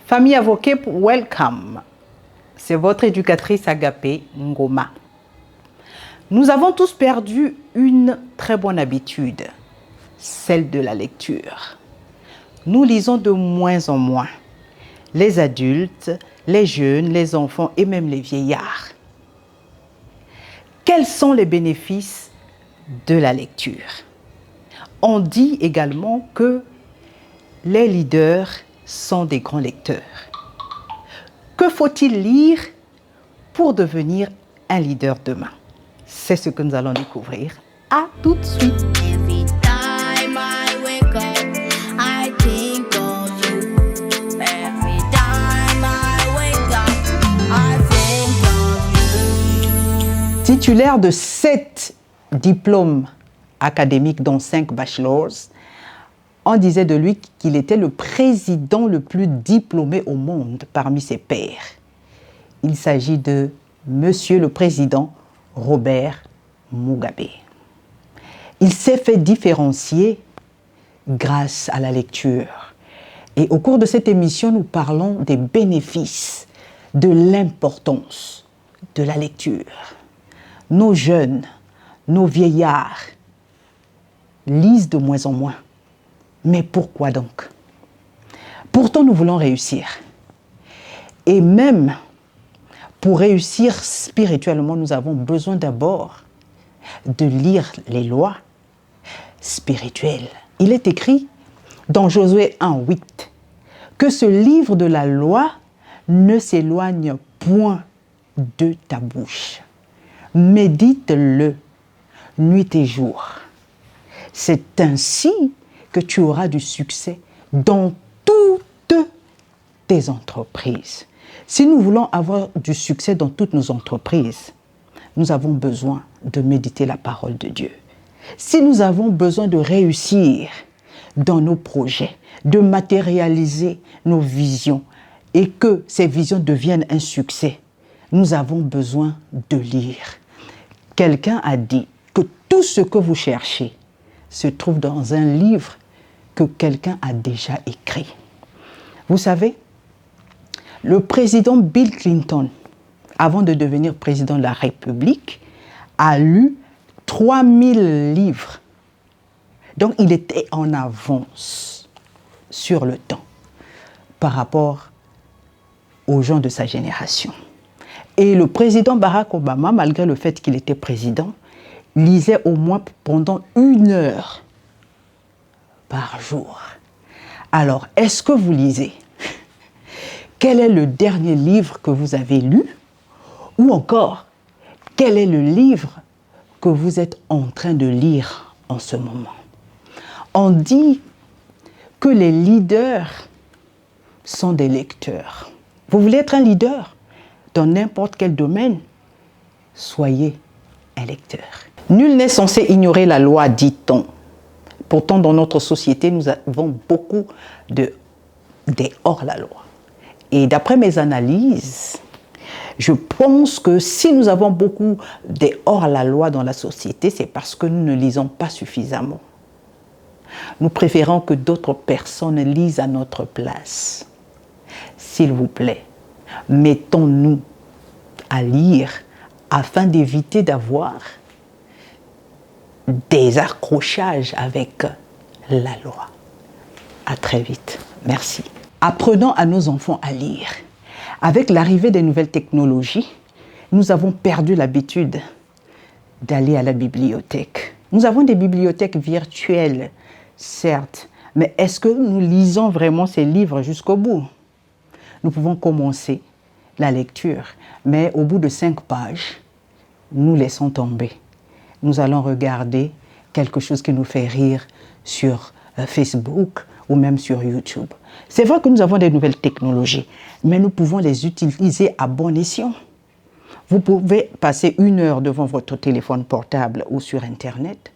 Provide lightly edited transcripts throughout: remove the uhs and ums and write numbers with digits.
Famille Avocat, welcome. C'est votre éducatrice Agapé Ngoma. Nous avons tous perdu une très bonne habitude, celle de la lecture. Nous lisons de moins en moins. Les adultes, les jeunes, les enfants et même les vieillards. Quels sont les bénéfices de la lecture? On dit également que les leaders sont des grands lecteurs. Que faut-il lire pour devenir un leader demain? C'est ce que nous allons découvrir. À tout de suite. Every time I wake up, I think of you. Every time I wake up, I think of you. Titulaire de 7 diplômes académiques, dont 5 bachelors, on disait de lui qu'il était le président le plus diplômé au monde parmi ses pairs. Il s'agit de Monsieur le Président Robert Mugabe. Il s'est fait différencier grâce à la lecture. Et au cours de cette émission, nous parlons des bénéfices, de l'importance de la lecture. Nos jeunes, nos vieillards lisent de moins en moins. Mais pourquoi donc? Pourtant, nous voulons réussir. Et même pour réussir spirituellement, nous avons besoin d'abord de lire les lois spirituelles. Il est écrit dans Josué 1:8 que ce livre de la loi ne s'éloigne point de ta bouche. Médite-le nuit et jour. C'est ainsi que tu auras du succès dans toutes tes entreprises. Si nous voulons avoir du succès dans toutes nos entreprises, nous avons besoin de méditer la parole de Dieu. Si nous avons besoin de réussir dans nos projets, de matérialiser nos visions et que ces visions deviennent un succès, nous avons besoin de lire. Quelqu'un a dit que tout ce que vous cherchez se trouve dans un livre que quelqu'un a déjà écrit. Vous savez, le président Bill Clinton, avant de devenir président de la République, a lu 3000 livres. Donc, il était en avance sur le temps par rapport aux gens de sa génération. Et le président Barack Obama, malgré le fait qu'il était président, lisait au moins pendant 1 heure par jour. Alors, est-ce que vous lisez? Quel est le dernier livre que vous avez lu? Ou encore, quel est le livre que vous êtes en train de lire en ce moment? On dit que les leaders sont des lecteurs. Vous voulez être un leader dans n'importe quel domaine? Soyez un lecteur. Nul n'est censé ignorer la loi, dit-on. Pourtant, dans notre société, nous avons beaucoup des hors-la-loi. Et d'après mes analyses, je pense que si nous avons beaucoup des hors-la-loi dans la société, c'est parce que nous ne lisons pas suffisamment. Nous préférons que d'autres personnes lisent à notre place. S'il vous plaît, mettons-nous à lire afin d'éviter d'avoir des accrochages avec la loi. À très vite. Merci. Apprenons à nos enfants à lire. Avec l'arrivée des nouvelles technologies, nous avons perdu l'habitude d'aller à la bibliothèque. Nous avons des bibliothèques virtuelles, certes, mais est-ce que nous lisons vraiment ces livres jusqu'au bout? Nous pouvons commencer la lecture, mais au bout de 5 pages, nous laissons tomber. Nous allons regarder quelque chose qui nous fait rire sur Facebook ou même sur YouTube. C'est vrai que nous avons des nouvelles technologies, mais nous pouvons les utiliser à bon escient. Vous pouvez passer 1 heure devant votre téléphone portable ou sur Internet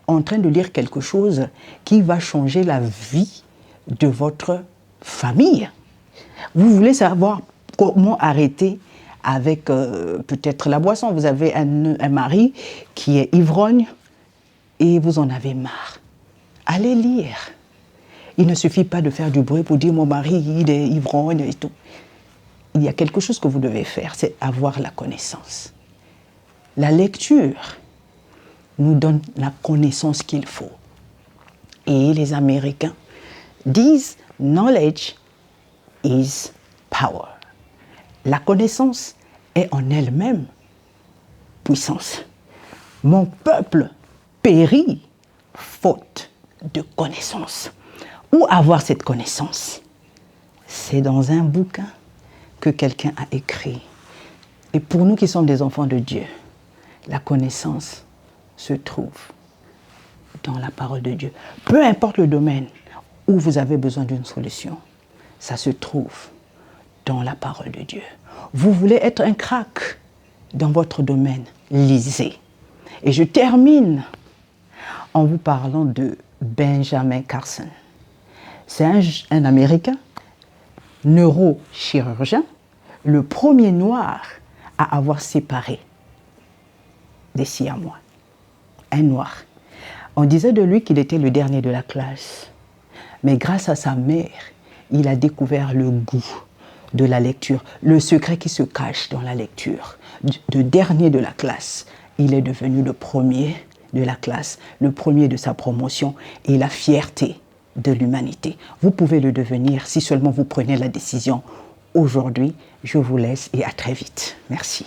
en train de lire quelque chose qui va changer la vie de votre famille. Vous voulez savoir comment arrêter avec peut-être la boisson. Vous avez un mari qui est ivrogne et vous en avez marre. Allez lire. Il ne suffit pas de faire du bruit pour dire mon mari, il est ivrogne et tout. Il y a quelque chose que vous devez faire, c'est avoir la connaissance. La lecture nous donne la connaissance qu'il faut. Et les Américains disent « knowledge is power ». La connaissance est en elle-même puissance. Mon peuple périt faute de connaissance. Où avoir cette connaissance? C'est dans un bouquin que quelqu'un a écrit. Et pour nous qui sommes des enfants de Dieu, la connaissance se trouve dans la parole de Dieu. Peu importe le domaine où vous avez besoin d'une solution, ça se trouve dans la parole de Dieu. Vous voulez être un crack dans votre domaine, lisez. Et je termine en vous parlant de Benjamin Carson. C'est un Américain, neurochirurgien, le premier noir à avoir séparé des Siamois. Un noir. On disait de lui qu'il était le dernier de la classe. Mais grâce à sa mère, il a découvert le goût de la lecture, le secret qui se cache dans la lecture. Le dernier de la classe, il est devenu le premier de la classe, le premier de sa promotion et la fierté de l'humanité. Vous pouvez le devenir si seulement vous prenez la décision. Aujourd'hui, je vous laisse et à très vite. Merci.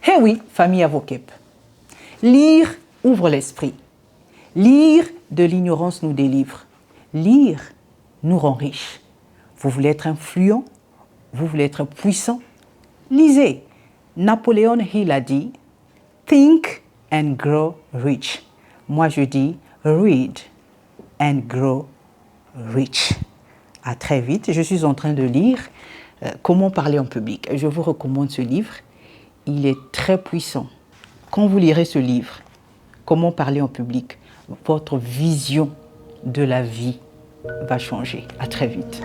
Eh oui, famille Avocep. Lire ouvre l'esprit. Lire de l'ignorance nous délivre. Lire nous rend riches. Vous voulez être influent? Vous voulez être puissant? Lisez. Napoléon Hill a dit « Think and grow rich ». Moi, je dis « Read and grow rich ». À très vite. Je suis en train de lire « Comment parler en public ». Je vous recommande ce livre. Il est très puissant. Quand vous lirez ce livre, « Comment parler en public », votre vision de la vie va changer. À très vite.